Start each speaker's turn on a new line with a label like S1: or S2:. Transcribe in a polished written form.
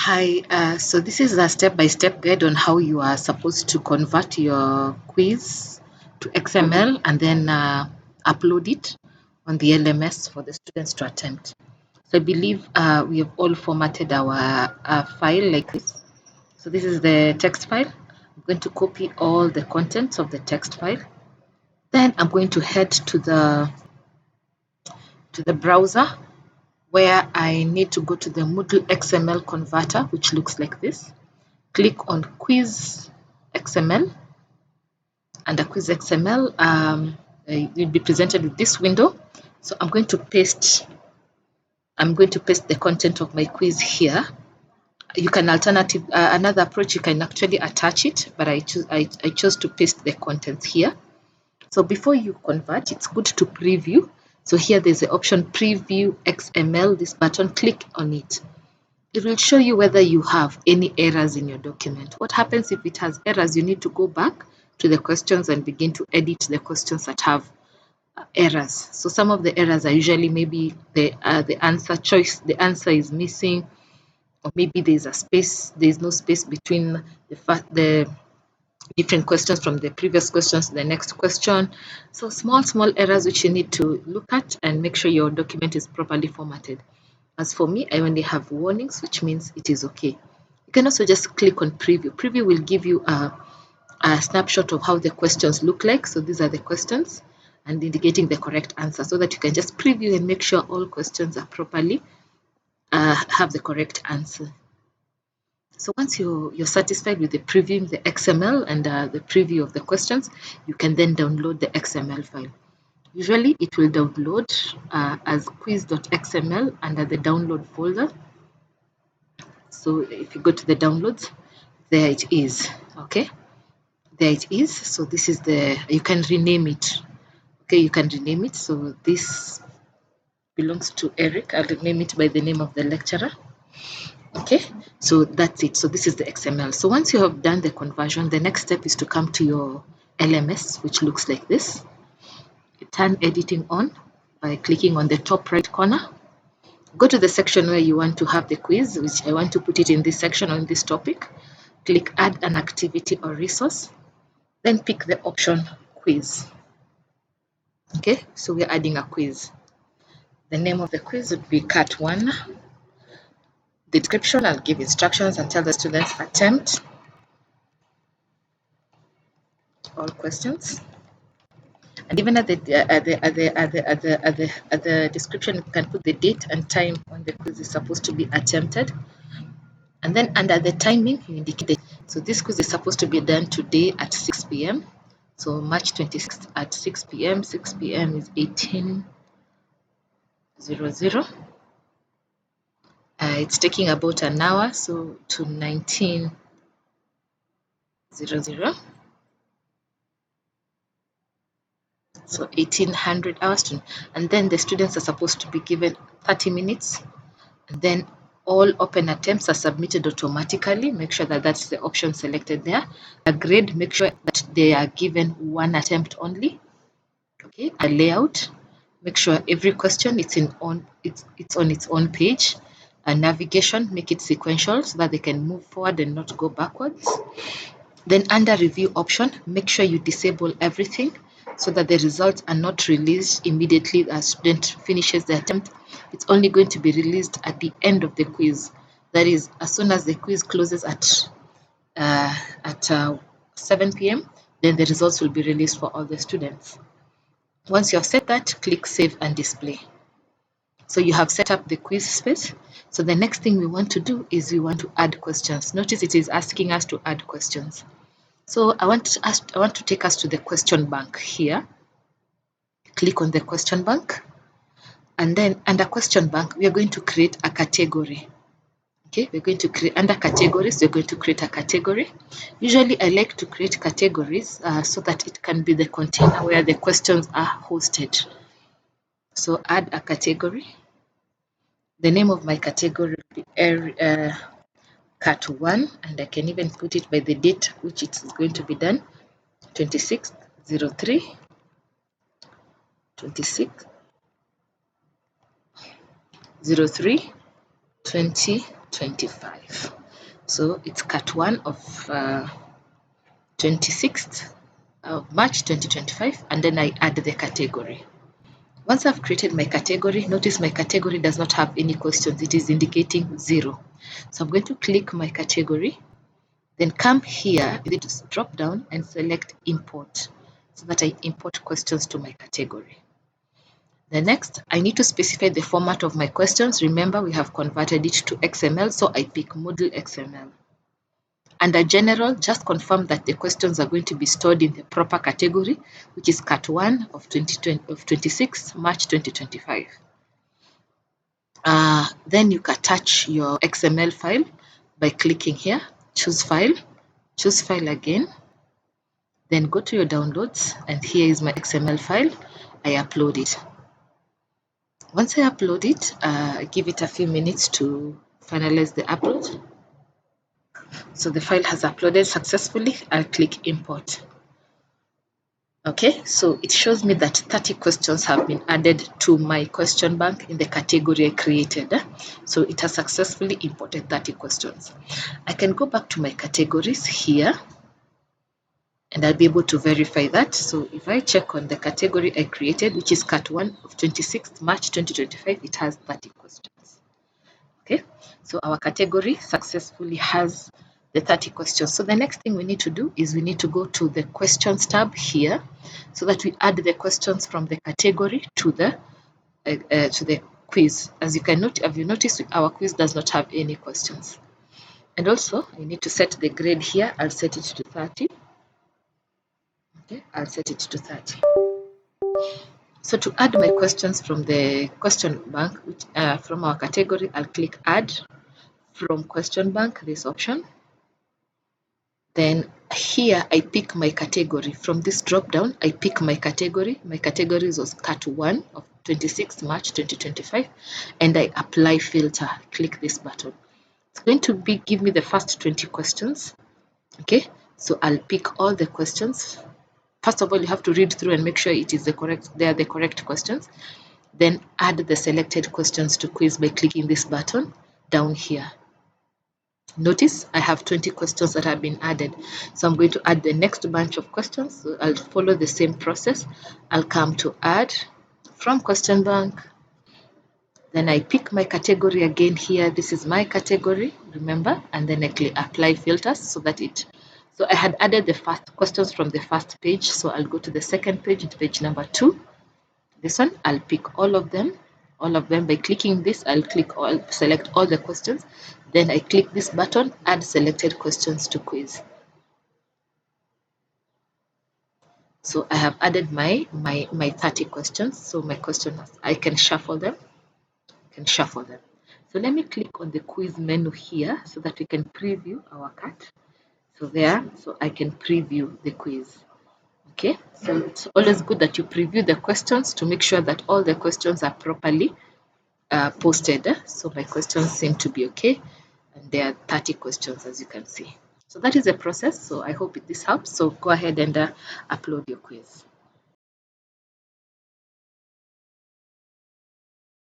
S1: Hi, so this is a step-by-step guide on how you are supposed to convert your quiz to XML and then upload it on the LMS for the students to attempt. So I believe we have all formatted our file like this. So this is the text file. I'm going to copy all the contents of the text file. Then I'm going to head to the browser where I need to go to the Moodle XML converter, which looks like this. Click on Quiz XML. Under Quiz XML, you'll be presented with this window. So I'm going to paste the content of my quiz here. You can another approach, you can actually attach it, but I chose to paste the contents here. So before you convert, it's good to preview. So here there's the option Preview XML, this button, click on it. It will show you whether you have any errors in your document. What happens if it has errors? You need to go back to the questions and begin to edit the questions that have errors. So some of the errors are usually maybe the answer is missing, or maybe there's no space between the different questions from the previous questions to the next question. So small errors which you need to look at and make sure your document is properly formatted. As for me, I only have warnings, which means it is okay. You can also just click on preview. Preview will give you a snapshot of how the questions look like. So these are the questions and indicating the correct answer, so that you can just preview and make sure all questions are properly have the correct answer. So once you're satisfied with the previewing the XML and the preview of the questions, you can then download the XML file. Usually it will download as quiz.xml under the download folder. So if you go to the downloads, there it is. Okay, there it is. So this is you can rename it. Okay, you can rename it. So this belongs to Eric. I'll rename it by the name of the lecturer. Okay, so that's it. So this is the XML. So once you have done the conversion, the next step is to come to your LMS, which looks like this. You turn editing on by clicking on the top right corner. Go to the section where you want to have the quiz, which I want to put it in this section on this topic. Click add an activity or resource. Then pick the option quiz. Okay, so we're adding a quiz. The name of the quiz would be Cat 1. The description, I'll give instructions and tell the students attempt all questions. And even at the description, you can put the date and time when the quiz is supposed to be attempted. And then under the timing, you indicate it. So this quiz is supposed to be done today at 6 p.m. So March 26th at 6 p.m. 6 p.m. is 18:00. It's taking about an hour, so to 19:00. So 1800 hours to, and then the students are supposed to be given 30 minutes, and then all open attempts are submitted automatically. Make sure that that's the option selected there. A grade, make sure that they are given one attempt only. Okay, a layout, make sure every question it's on its own page. A navigation, make it sequential so that they can move forward and not go backwards. Then under review option, make sure you disable everything so that the results are not released immediately as student finishes the attempt. It's only going to be released at the end of the quiz. That is, as soon as the quiz closes at 7 p.m., then the results will be released for all the students. Once you have set that, click Save and Display. So you have set up the quiz space. So the next thing we want to do is we want to add questions. Notice it is asking us to add questions. So I want to take us to the question bank here. Click on the question bank, and then under question bank, we are going to create a category. Okay, we're going to create under categories, we're going to create a category. Usually I like to create categories so that it can be the container where the questions are hosted. So add a category. The name of my category will be Cat 1, and I can even put it by the date which it is going to be done, 26/03. 26/03/2020. 25. So it's cut 1 of 26th of March 2025, and then I add the category. Once I've created my category, notice my category does not have any questions. It is indicating 0. So I'm going to click my category, then come here, you need to drop down and select import so that I import questions to my category. The next, I need to specify the format of my questions. Remember, we have converted it to XML, so I pick Moodle XML. Under general, just confirm that the questions are going to be stored in the proper category, which is Cat 1 of 26 March 2025. Then you can attach your XML file by clicking here, choose file again, then go to your downloads, and here is my XML file. I upload it. Once I upload it, give it a few minutes to finalize the upload. So the file has uploaded successfully. I'll click import. Okay, so it shows me that 30 questions have been added to my question bank in the category I created. So it has successfully imported 30 questions. I can go back to my categories here, and I'll be able to verify that. So if I check on the category I created, which is Cat 1 of 26th March 2025, it has 30 questions. Okay, so our category successfully has the 30 questions. So the next thing we need to do is we need to go to the questions tab here so that we add the questions from the category to the quiz. As you can note, have you noticed our quiz does not have any questions? And also we need to set the grade here. I'll set it to 30. Okay, I'll set it to 30. So to add my questions from the question bank, which, from our category, I'll click add from question bank, this option. Then here I pick my category. From this drop down, I pick my category. My category was Cat 1 of 26th March 2025, and I apply filter. Click this button. It's going to give me the first 20 questions. Okay, so I'll pick all the questions. First of all, you have to read through and make sure they are the correct questions. Then add the selected questions to quiz by clicking this button down here. Notice I have 20 questions that have been added. So I'm going to add the next bunch of questions. So I'll follow the same process. I'll come to add from question bank. Then I pick my category again here. This is my category, remember? And then I click apply filters so that so I had added the first questions from the first page. So I'll go to the second page, page number 2. This one, I'll pick all of them by clicking this. I'll select all the questions. Then I click this button, add selected questions to quiz. So I have added my 30 questions. So my questions, I can shuffle them. So let me click on the quiz menu here so that we can preview our cut. So I can preview the quiz. Okay, so it's always good that you preview the questions to make sure that all the questions are properly posted. So my questions seem to be okay, and there are 30 questions, as you can see. So that is the process. So I hope this helps. So go ahead and upload your quiz.